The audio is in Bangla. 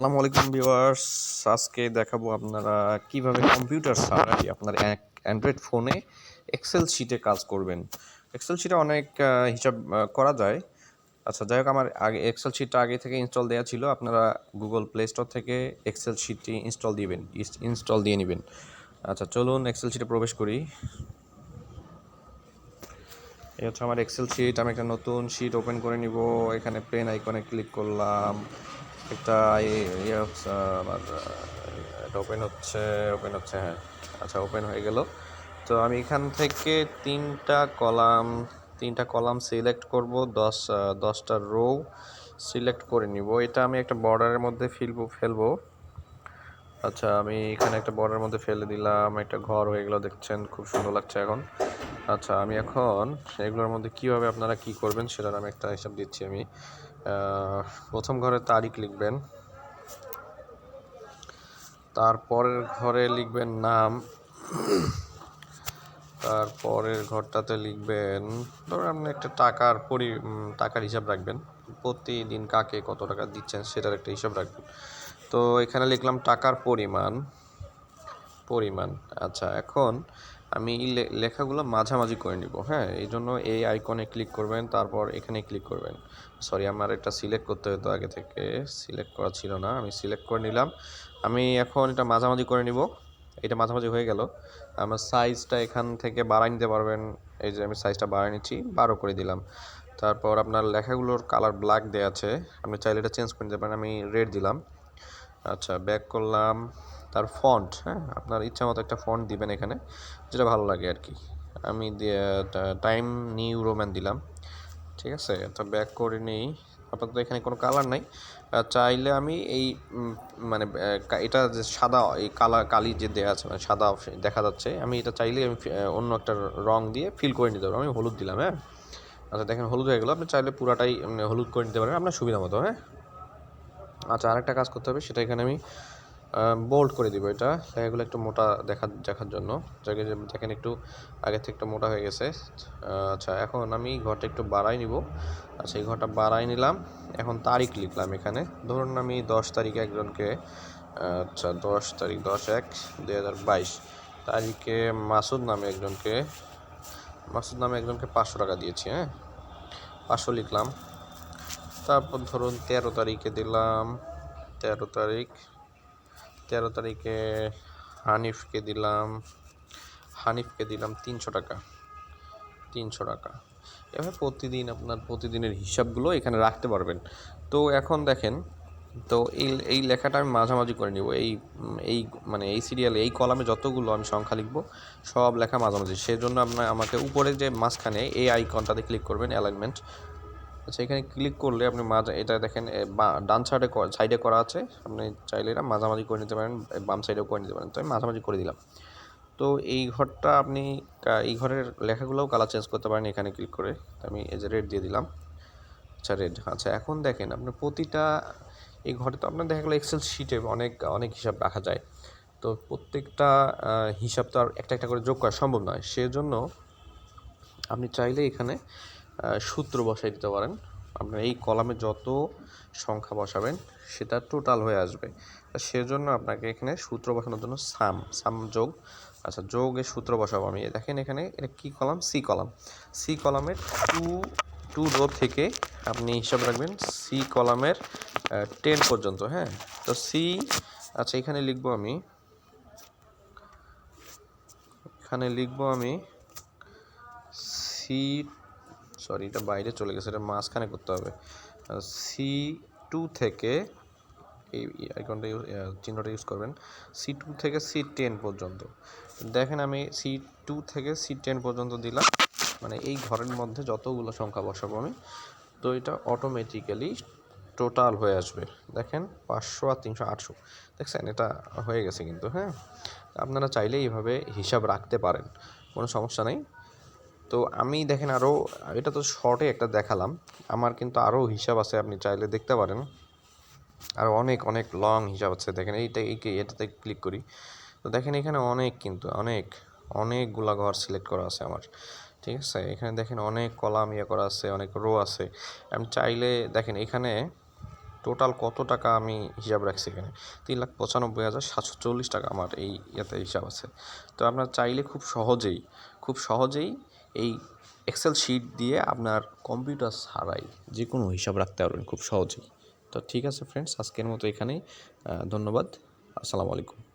আসসালামু আলাইকুম ভিউয়ার্স। আজকে দেখাবো আপনারা কিভাবে কম্পিউটার ছাড়াই আপনার অ্যান্ড্রয়েড ফোনে এক্সেল শিটে কাজ করবেন। এক্সেল শিটে অনেক হিসাব করা যায়। আচ্ছা, যাই হোক, আমার আগে এক্সেল শিটটা আগে থেকে ইনস্টল দেওয়া ছিল। আপনারা গুগল প্লে স্টোর থেকে এক্সেল শিটটি ইনস্টল দিয়ে নেবেন। আচ্ছা, চলুন এক্সেল শিটে প্রবেশ করি। এই হচ্ছে আমার এক্সেল শিট। আমি একটা নতুন শিট ওপেন করে নিব। এখানে পেন আইকনে ক্লিক করলাম। একটা আমার এটা ওপেন হচ্ছে, হ্যাঁ। আচ্ছা, ওপেন হয়ে গেল। তো আমি এখান থেকে তিনটা কলাম সিলেক্ট করব, 10টা রো সিলেক্ট করে নিব। এটা আমি একটা বর্ডারের মধ্যে ফেলবো। আচ্ছা, আমি এখানে একটা বর্ডারের মধ্যে ফেলে দিলাম। একটা ঘর হয়ে গেল, দেখছেন খুব সুন্দর লাগছে এখন। আচ্ছা, আমি এখন এগুলোর মধ্যে কিভাবে আপনারা কি করবেন সেটার আমি একটা হিসাব দিচ্ছি। আমি প্রথম ঘরে তারিখ লিখবেন, তারপরের ঘরে লিখবেন নাম, তারপরের ঘরটাতে লিখবেন, ধরুন আপনি একটা টাকার হিসাব রাখবেন। প্রতিদিন কাকে কত টাকা দিচ্ছেন সেটার একটা হিসাব রাখবেন। তো এখানে লিখলাম টাকার পরিমাণ। আচ্ছা, এখন আমি লেখাগুলো মাঝামাঝি করে নিব। হ্যাঁ, এই জন্য এই আইকনে ক্লিক করবেন, তারপর এখানে ক্লিক করবেন। সরি, আমার এটা সিলেক্ট করতে হতো, আগে থেকে সিলেক্ট করা ছিল না। আমি সিলেক্ট করে নিলাম। আমি এখন এটা মাঝামাঝি করে নিব। এটা মাঝামাঝি হয়ে গেল। আমার সাইজটা এখান থেকে বাড়াই নিতে পারবেন। এই যে আমি সাইজটা বাড়াই নিচ্ছি, 12 করে দিলাম। তারপর আপনার লেখাগুলোর কালার ব্ল্যাক দেওয়া আছে, আপনি চাইলে এটা চেঞ্জ করে নিতে পারেন। আমি রেড দিলাম। আচ্ছা, ব্যাক করলাম। তার ফন্ট, হ্যাঁ, আপনার ইচ্ছা মতো একটা ফন্ট দিবেন এখানে, যেটা ভালো লাগে আর কি। আমি টাইম নিউ রোম্যান দিলাম। ঠিক আছে, তো ব্যাক করে নিই। আপাতত এখানে কোনো কালার নাই। চাইলে আমি এই মানে এটা যে সাদা, এই কালি যে দেওয়া আছে, মানে সাদা দেখা যাচ্ছে, আমি এটা চাইলে আমি অন্য একটা রং দিয়ে ফিল করে নিতে পারবো। আমি হলুদ দিলাম, হ্যাঁ। আচ্ছা, দেখেন হলুদ হয়ে গেলো। আপনি চাইলে পুরাটাই হলুদ করে নিতে পারেন আপনার সুবিধা মতো, হ্যাঁ। আচ্ছা, আরেকটা কাজ করতে হবে, সেটা এখানে আমি বোল্ড করে দিব। এটা লেখাগুলো একটু মোটা দেখার জন্য। দেখেন একটু আগে থেকে একটু মোটা হয়ে গেছে। আচ্ছা, এখন আমি ঘরটা একটু বাড়াই নিব। আচ্ছা, এই ঘরটা বাড়াই নিলাম। এখন তারিখ লিখলাম এখানে। ধরুন আমি 10 তারিখে একজনকে, আচ্ছা 10 তারিখ 10/1/2022 তারিখে মাসুদ নামে একজনকে 500 টাকা দিয়েছি, হ্যাঁ। 500 লিখলাম। তারপর ধরুন 13 তারিখে দিলাম, 13 তারিখ 13 তারিখে হানিফকে দিলাম 300 টাকা। এভাবে প্রতিদিনের হিসাবগুলো এখানে রাখতে পারবেন। তো এখন দেখেন, তো এই লেখাটা আমি মাঝামাঝি করে নিব। এই মানে এই সিরিয়ালে এই কলামে যতগুলো আমি সংখ্যা লিখব, সব লেখা মাঝামাঝি। সেজন্য আমাকে উপরে যে মাঝখানে এই আইকনটাতে ক্লিক করবেন, অ্যালাইনমেন্ট। আচ্ছা, এখানে ক্লিক করলে আপনি এটা দেখেন ডান সাইডে করা আছে। আপনি চাইলে এটা মাঝামাঝি করে নিতে পারেন, বাম সাইডেও করে নিতে পারেন। তো আমি মাঝামাঝি করে দিলাম। তো এই ঘরটা আপনি এই ঘরের লেখাগুলোও কালার চেঞ্জ করতে পারেন এখানে ক্লিক করে। আমি এই যে রেড দিয়ে দিলাম। আচ্ছা, রেড। আচ্ছা, এখন দেখেন আপনি প্রতিটা এই ঘরে তো আপনার দেখা গেলো এক্সেল শিটে অনেক অনেক হিসাব রাখা যায়। তো প্রত্যেকটা হিসাব তো আর একটা একটা করে যোগ করা সম্ভব নয়। সেজন্য আপনি চাইলে এখানে সূত্র বসাই দিতে পারেন। আপনার এই কলামে যত সংখ্যা বসাবেন সেটা টোটাল হয়ে আসবে। সেজন্য আপনাকে এখানে সূত্র বসানোর জন্য যোগ, আচ্ছা যোগের সূত্র বসাবো আমি। দেখেন এখানে এটা কী কলাম? সি কলামের টু রো থেকে আপনি হিসাব রাখবেন সি কলামের 10 পর্যন্ত, হ্যাঁ। তো আচ্ছা, এখানে লিখবো আমি সি, সরি এটা বাইরে চলে গেছে, এটা মাঝখানে করতে হবে। C2 থেকে এই আইকনটা চিহ্নটা ইউজ করবেন, C2 থেকে C10 পর্যন্ত। দেখেন আমি C2 থেকে C10 পর্যন্ত দিলাম, মানে এই ঘরের মধ্যে যতগুলো সংখ্যা বসাবো আমি, তো এটা অটোমেটিক্যালি টোটাল হয়ে আসবে। দেখেন 500 আর 300 800, দেখছেন এটা হয়ে গেছে কিন্তু, হ্যাঁ। আপনারা চাইলে এইভাবে হিসাব রাখতে পারেন, কোনো সমস্যা নেই। তো আমি দেখেন আরও, এটা তো শর্টে একটা দেখালাম, আমার কিন্তু আরও হিসাব আছে, আপনি চাইলে দেখতে পারেন। আরও অনেক অনেক লং হিসাব আছে। দেখেন এটাতে ক্লিক করি, তো দেখেন এখানে অনেকগুলা ঘর সিলেক্ট করা আছে আমার, ঠিক আছে। এখানে দেখেন অনেক কলাম করা আছে, অনেক রো আছে। আমি চাইলে দেখেন এখানে টোটাল কত টাকা আমি হিসাব রাখছি এখানে, 3,95,740 টাকা আমার এই ইয়েতে হিসাব আছে। তো আপনার চাইলে খুব সহজেই এই এক্সেল শিট দিয়ে আপনার কম্পিউটার ছাড়াই যে কোনো হিসাব রাখতে পারবেন খুব সহজেই। তো ঠিক আছে ফ্রেন্ডস, আজকের মতো এখানেই। ধন্যবাদ। আসসালামু আলাইকুম।